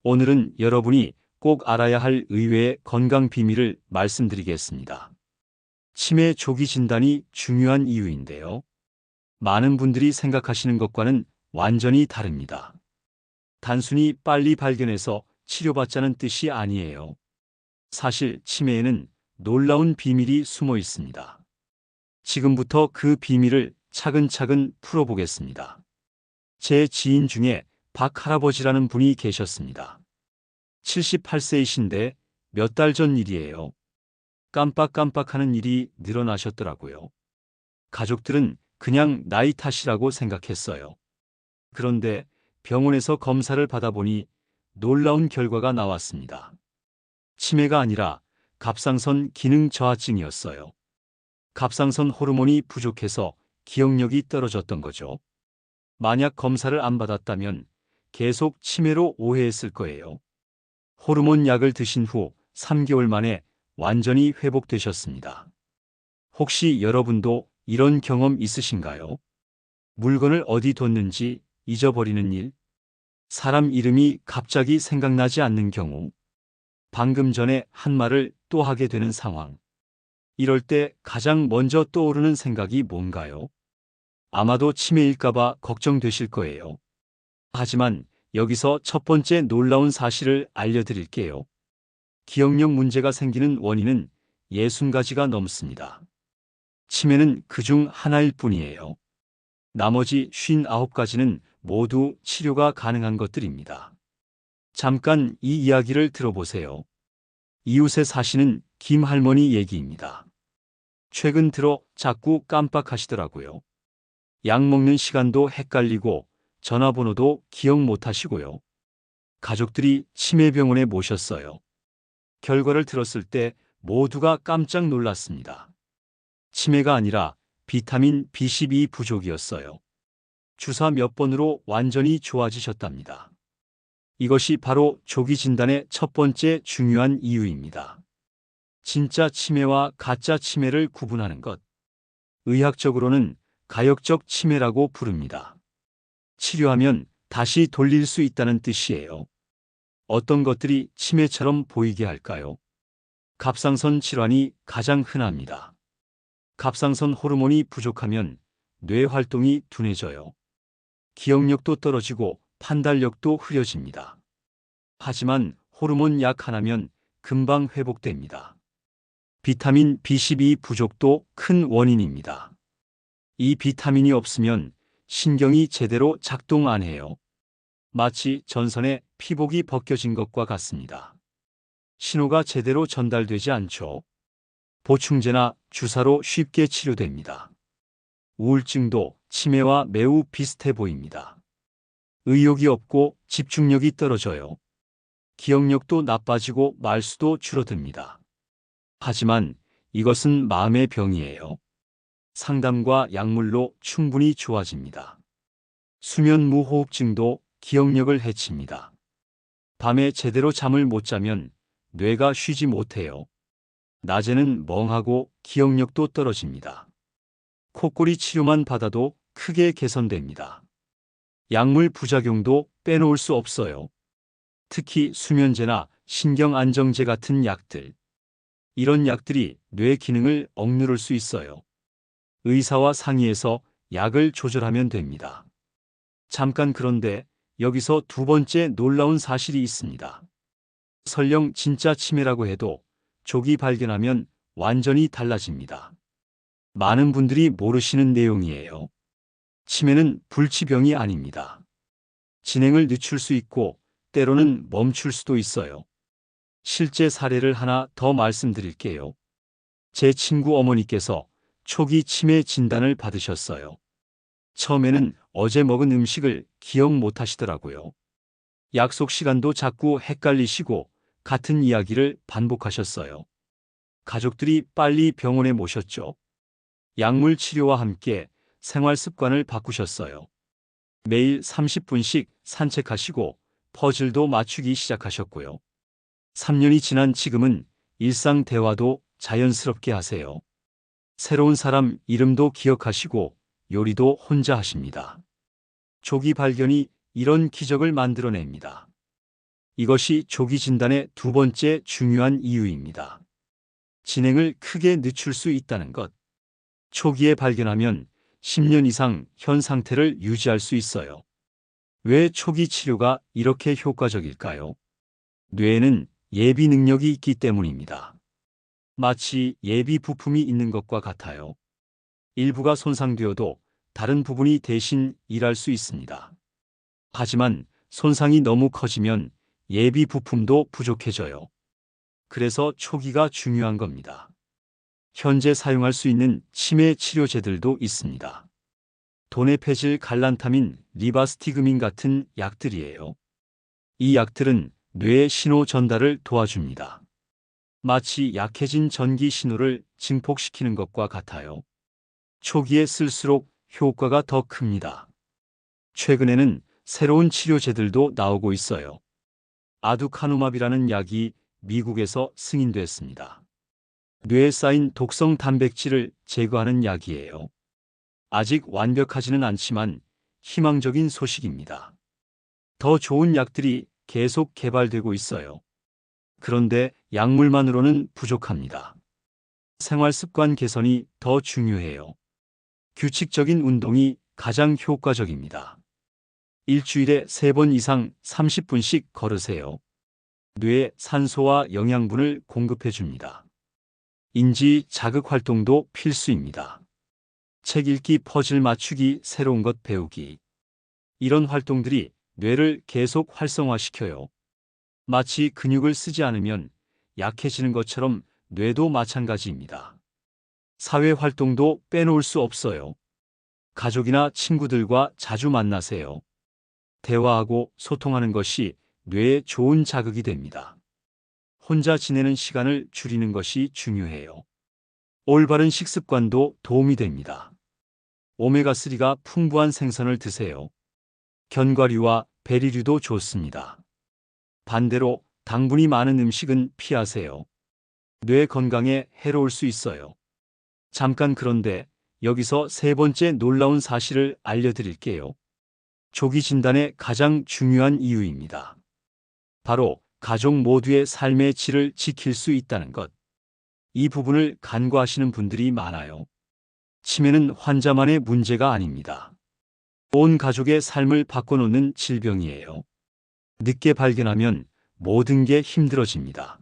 오늘은 여러분이 꼭 알아야 할 의외의 건강 비밀을 말씀드리겠습니다. 치매 조기 진단이 중요한 이유인데요. 많은 분들이 생각하시는 것과는 완전히 다릅니다. 단순히 빨리 발견해서 치료받자는 뜻이 아니에요. 사실 치매에는 놀라운 비밀이 숨어 있습니다. 지금부터 그 비밀을 차근차근 풀어보겠습니다. 제 지인 중에 박 할아버지라는 분이 계셨습니다. 78세이신데 몇 달 전 일이에요. 깜빡깜빡하는 일이 늘어나셨더라고요. 가족들은 그냥 나이 탓이라고 생각했어요. 그런데 병원에서 검사를 받아보니 놀라운 결과가 나왔습니다. 치매가 아니라 갑상선 기능 저하증이었어요. 갑상선 호르몬이 부족해서 기억력이 떨어졌던 거죠. 만약 검사를 안 받았다면 계속 치매로 오해했을 거예요. 호르몬 약을 드신 후 3개월 만에 완전히 회복되셨습니다. 혹시 여러분도 이런 경험 있으신가요? 물건을 어디 뒀는지 잊어버리는 일, 사람 이름이 갑자기 생각나지 않는 경우, 방금 전에 한 말을 또 하게 되는 상황. 이럴 때 가장 먼저 떠오르는 생각이 뭔가요? 아마도 치매일까봐 걱정되실 거예요. 하지만 여기서 첫 번째 놀라운 사실을 알려드릴게요. 기억력 문제가 생기는 원인은 60가지가 넘습니다. 치매는 그중 하나일 뿐이에요. 나머지 59가지는 모두 치료가 가능한 것들입니다. 잠깐 이 이야기를 들어보세요. 이웃에 사시는 김 할머니 얘기입니다. 최근 들어 자꾸 깜빡하시더라고요. 약 먹는 시간도 헷갈리고 전화번호도 기억 못 하시고요. 가족들이 치매병원에 모셨어요. 결과를 들었을 때 모두가 깜짝 놀랐습니다. 치매가 아니라 비타민 B12 부족이었어요. 주사 몇 번으로 완전히 좋아지셨답니다. 이것이 바로 조기 진단의 첫 번째 중요한 이유입니다. 진짜 치매와 가짜 치매를 구분하는 것. 의학적으로는 가역적 치매라고 부릅니다. 치료하면 다시 돌릴 수 있다는 뜻이에요. 어떤 것들이 치매처럼 보이게 할까요? 갑상선 질환이 가장 흔합니다. 갑상선 호르몬이 부족하면 뇌 활동이 둔해져요. 기억력도 떨어지고 판단력도 흐려집니다. 하지만 호르몬 약 하나면 금방 회복됩니다. 비타민 B12 부족도 큰 원인입니다. 이 비타민이 없으면 신경이 제대로 작동 안 해요. 마치 전선에 피복이 벗겨진 것과 같습니다. 신호가 제대로 전달되지 않죠. 보충제나 주사로 쉽게 치료됩니다. 우울증도 치매와 매우 비슷해 보입니다. 의욕이 없고 집중력이 떨어져요. 기억력도 나빠지고 말수도 줄어듭니다. 하지만 이것은 마음의 병이에요. 상담과 약물로 충분히 좋아집니다. 수면 무호흡증도 기억력을 해칩니다. 밤에 제대로 잠을 못 자면 뇌가 쉬지 못해요. 낮에는 멍하고 기억력도 떨어집니다. 코골이 치료만 받아도 크게 개선됩니다. 약물 부작용도 빼놓을 수 없어요. 특히 수면제나 신경안정제 같은 약들. 이런 약들이 뇌 기능을 억누를 수 있어요. 의사와 상의해서 약을 조절하면 됩니다. 잠깐 그런데 여기서 두 번째 놀라운 사실이 있습니다. 설령 진짜 치매라고 해도 조기 발견하면 완전히 달라집니다. 많은 분들이 모르시는 내용이에요. 치매는 불치병이 아닙니다. 진행을 늦출 수 있고 때로는 멈출 수도 있어요. 실제 사례를 하나 더 말씀드릴게요. 제 친구 어머니께서 초기 치매 진단을 받으셨어요. 처음에는 어제 먹은 음식을 기억 못 하시더라고요. 약속 시간도 자꾸 헷갈리시고 같은 이야기를 반복하셨어요. 가족들이 빨리 병원에 모셨죠. 약물 치료와 함께 생활 습관을 바꾸셨어요. 매일 30분씩 산책하시고 퍼즐도 맞추기 시작하셨고요. 3년이 지난 지금은 일상 대화도 자연스럽게 하세요. 새로운 사람 이름도 기억하시고 요리도 혼자 하십니다. 조기 발견이 이런 기적을 만들어냅니다. 이것이 조기 진단의 두 번째 중요한 이유입니다. 진행을 크게 늦출 수 있다는 것. 초기에 발견하면 10년 이상 현 상태를 유지할 수 있어요. 왜 초기 치료가 이렇게 효과적일까요? 뇌에는 예비 능력이 있기 때문입니다. 마치 예비 부품이 있는 것과 같아요. 일부가 손상되어도 다른 부분이 대신 일할 수 있습니다. 하지만 손상이 너무 커지면 예비 부품도 부족해져요. 그래서 초기가 중요한 겁니다. 현재 사용할 수 있는 치매 치료제들도 있습니다. 도네페질 갈란타민, 리바스티그민 같은 약들이에요. 이 약들은 뇌의 신호 전달을 도와줍니다. 마치 약해진 전기 신호를 증폭시키는 것과 같아요. 초기에 쓸수록 효과가 더 큽니다. 최근에는 새로운 치료제들도 나오고 있어요. 아두카누맙이라는 약이 미국에서 승인됐습니다. 뇌에 쌓인 독성 단백질을 제거하는 약이에요. 아직 완벽하지는 않지만 희망적인 소식입니다. 더 좋은 약들이 계속 개발되고 있어요. 그런데 약물만으로는 부족합니다. 생활 습관 개선이 더 중요해요. 규칙적인 운동이 가장 효과적입니다. 일주일에 3번 이상 30분씩 걸으세요. 뇌에 산소와 영양분을 공급해 줍니다. 인지 자극 활동도 필수입니다. 책 읽기, 퍼즐 맞추기, 새로운 것 배우기. 이런 활동들이 뇌를 계속 활성화시켜요. 마치 근육을 쓰지 않으면 약해지는 것처럼 뇌도 마찬가지입니다. 사회 활동도 빼놓을 수 없어요. 가족이나 친구들과 자주 만나세요. 대화하고 소통하는 것이 뇌에 좋은 자극이 됩니다. 혼자 지내는 시간을 줄이는 것이 중요해요. 올바른 식습관도 도움이 됩니다. 오메가3가 풍부한 생선을 드세요. 견과류와 베리류도 좋습니다. 반대로 당분이 많은 음식은 피하세요. 뇌 건강에 해로울 수 있어요. 잠깐 그런데 여기서 세 번째 놀라운 사실을 알려드릴게요. 조기 진단의 가장 중요한 이유입니다. 바로 가족 모두의 삶의 질을 지킬 수 있다는 것. 이 부분을 간과하시는 분들이 많아요. 치매는 환자만의 문제가 아닙니다. 온 가족의 삶을 바꿔놓는 질병이에요. 늦게 발견하면 모든 게 힘들어집니다.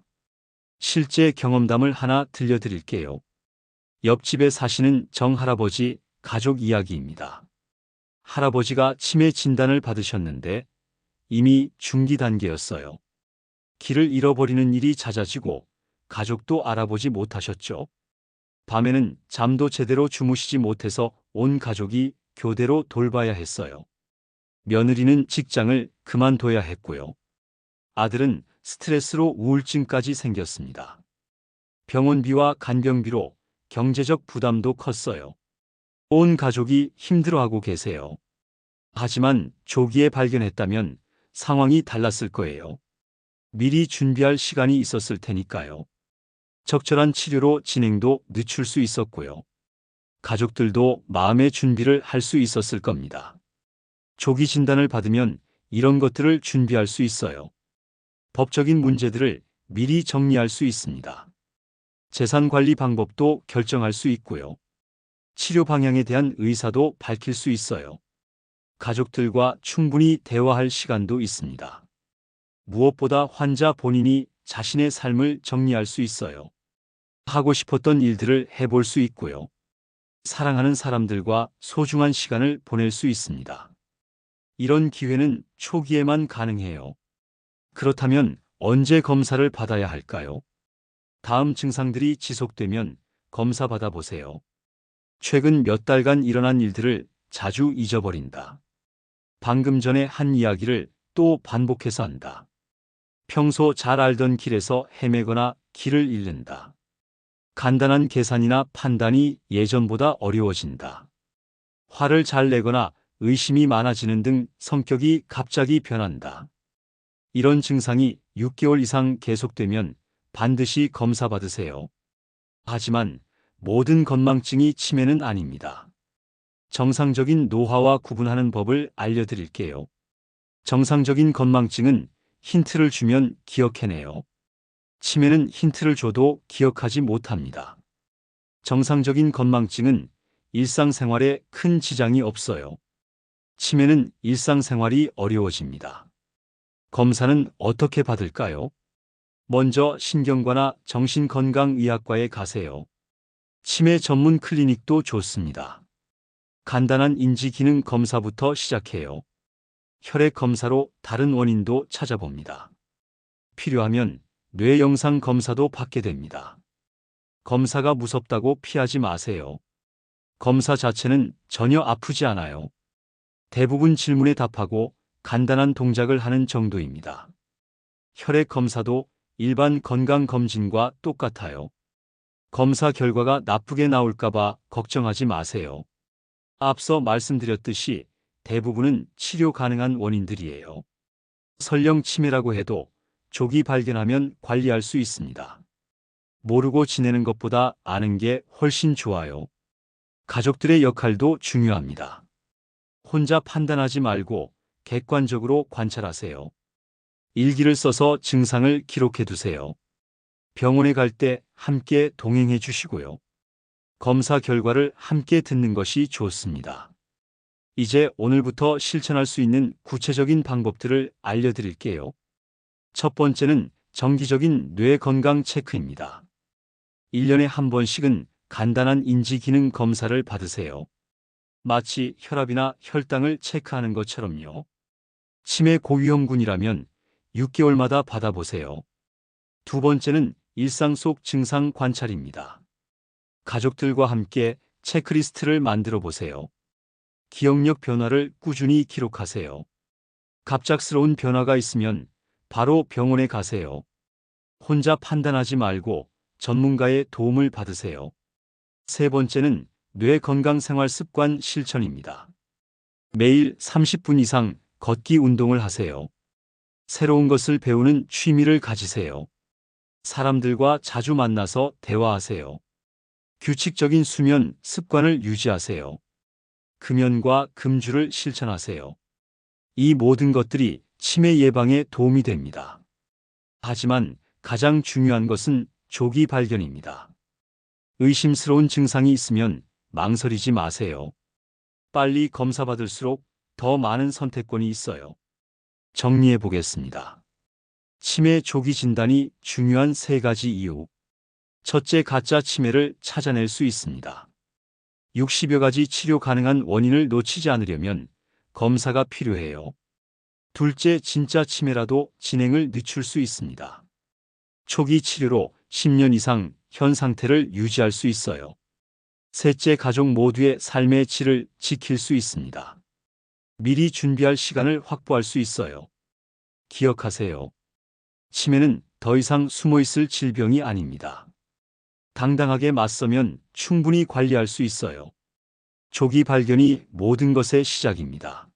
실제 경험담을 하나 들려드릴게요. 옆집에 사시는 정할아버지 가족 이야기입니다. 할아버지가 치매 진단을 받으셨는데 이미 중기 단계였어요. 길을 잃어버리는 일이 잦아지고 가족도 알아보지 못하셨죠. 밤에는 잠도 제대로 주무시지 못해서 온 가족이 교대로 돌봐야 했어요. 며느리는 직장을 그만둬야 했고요. 아들은 스트레스로 우울증까지 생겼습니다. 병원비와 간병비로 경제적 부담도 컸어요. 온 가족이 힘들어하고 계세요. 하지만 조기에 발견했다면 상황이 달랐을 거예요. 미리 준비할 시간이 있었을 테니까요. 적절한 치료로 진행도 늦출 수 있었고요. 가족들도 마음의 준비를 할 수 있었을 겁니다. 조기 진단을 받으면 이런 것들을 준비할 수 있어요. 법적인 문제들을 미리 정리할 수 있습니다. 재산 관리 방법도 결정할 수 있고요. 치료 방향에 대한 의사도 밝힐 수 있어요. 가족들과 충분히 대화할 시간도 있습니다. 무엇보다 환자 본인이 자신의 삶을 정리할 수 있어요. 하고 싶었던 일들을 해볼 수 있고요. 사랑하는 사람들과 소중한 시간을 보낼 수 있습니다. 이런 기회는 초기에만 가능해요. 그렇다면 언제 검사를 받아야 할까요? 다음 증상들이 지속되면 검사 받아보세요. 최근 몇 달간 일어난 일들을 자주 잊어버린다. 방금 전에 한 이야기를 또 반복해서 한다. 평소 잘 알던 길에서 헤매거나 길을 잃는다. 간단한 계산이나 판단이 예전보다 어려워진다. 화를 잘 내거나 의심이 많아지는 등 성격이 갑자기 변한다. 이런 증상이 6개월 이상 계속되면 반드시 검사 받으세요. 하지만 모든 건망증이 치매는 아닙니다. 정상적인 노화와 구분하는 법을 알려드릴게요. 정상적인 건망증은 힌트를 주면 기억해내요. 치매는 힌트를 줘도 기억하지 못합니다. 정상적인 건망증은 일상생활에 큰 지장이 없어요. 치매는 일상생활이 어려워집니다. 검사는 어떻게 받을까요? 먼저 신경과나 정신건강의학과에 가세요. 치매 전문 클리닉도 좋습니다. 간단한 인지기능 검사부터 시작해요. 혈액 검사로 다른 원인도 찾아봅니다. 필요하면 뇌 영상 검사도 받게 됩니다. 검사가 무섭다고 피하지 마세요. 검사 자체는 전혀 아프지 않아요. 대부분 질문에 답하고 간단한 동작을 하는 정도입니다. 혈액 검사도 일반 건강검진과 똑같아요. 검사 결과가 나쁘게 나올까봐 걱정하지 마세요. 앞서 말씀드렸듯이 대부분은 치료 가능한 원인들이에요. 설령 치매라고 해도 조기 발견하면 관리할 수 있습니다. 모르고 지내는 것보다 아는 게 훨씬 좋아요. 가족들의 역할도 중요합니다. 혼자 판단하지 말고 객관적으로 관찰하세요. 일기를 써서 증상을 기록해 두세요. 병원에 갈 때 함께 동행해 주시고요. 검사 결과를 함께 듣는 것이 좋습니다. 이제 오늘부터 실천할 수 있는 구체적인 방법들을 알려드릴게요. 첫 번째는 정기적인 뇌 건강 체크입니다. 1년에 한 번씩은 간단한 인지기능 검사를 받으세요. 마치 혈압이나 혈당을 체크하는 것처럼요. 치매 고위험군이라면 6개월마다 받아보세요. 두 번째는 일상 속 증상 관찰입니다. 가족들과 함께 체크리스트를 만들어 보세요. 기억력 변화를 꾸준히 기록하세요. 갑작스러운 변화가 있으면 바로 병원에 가세요. 혼자 판단하지 말고 전문가의 도움을 받으세요. 세 번째는 뇌 건강 생활 습관 실천입니다. 매일 30분 이상 걷기 운동을 하세요. 새로운 것을 배우는 취미를 가지세요. 사람들과 자주 만나서 대화하세요. 규칙적인 수면 습관을 유지하세요. 금연과 금주를 실천하세요. 이 모든 것들이 치매 예방에 도움이 됩니다. 하지만 가장 중요한 것은 조기 발견입니다. 의심스러운 증상이 있으면 망설이지 마세요. 빨리 검사받을수록 더 많은 선택권이 있어요. 정리해 보겠습니다. 치매 조기 진단이 중요한 3가지 이유. 첫째, 가짜 치매를 찾아낼 수 있습니다. 60여 가지 치료 가능한 원인을 놓치지 않으려면 검사가 필요해요. 둘째, 진짜 치매라도 진행을 늦출 수 있습니다. 초기 치료로 10년 이상 현 상태를 유지할 수 있어요. 셋째, 가족 모두의 삶의 질을 지킬 수 있습니다. 미리 준비할 시간을 확보할 수 있어요. 기억하세요. 치매는 더 이상 숨어있을 질병이 아닙니다. 당당하게 맞서면 충분히 관리할 수 있어요. 조기 발견이 모든 것의 시작입니다.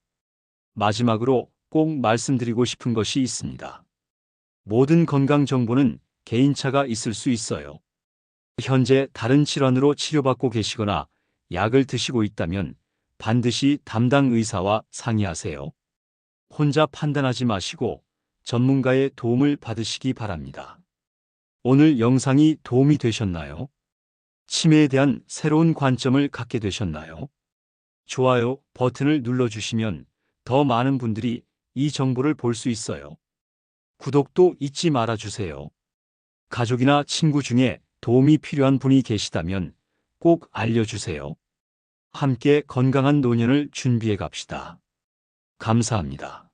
마지막으로 꼭 말씀드리고 싶은 것이 있습니다. 모든 건강 정보는 개인차가 있을 수 있어요. 현재 다른 질환으로 치료받고 계시거나 약을 드시고 있다면 반드시 담당 의사와 상의하세요. 혼자 판단하지 마시고 전문가의 도움을 받으시기 바랍니다. 오늘 영상이 도움이 되셨나요? 치매에 대한 새로운 관점을 갖게 되셨나요? 좋아요 버튼을 눌러주시면 더 많은 분들이 이 정보를 볼 수 있어요. 구독도 잊지 말아주세요. 가족이나 친구 중에 도움이 필요한 분이 계시다면 꼭 알려주세요. 함께 건강한 노년을 준비해 갑시다. 감사합니다.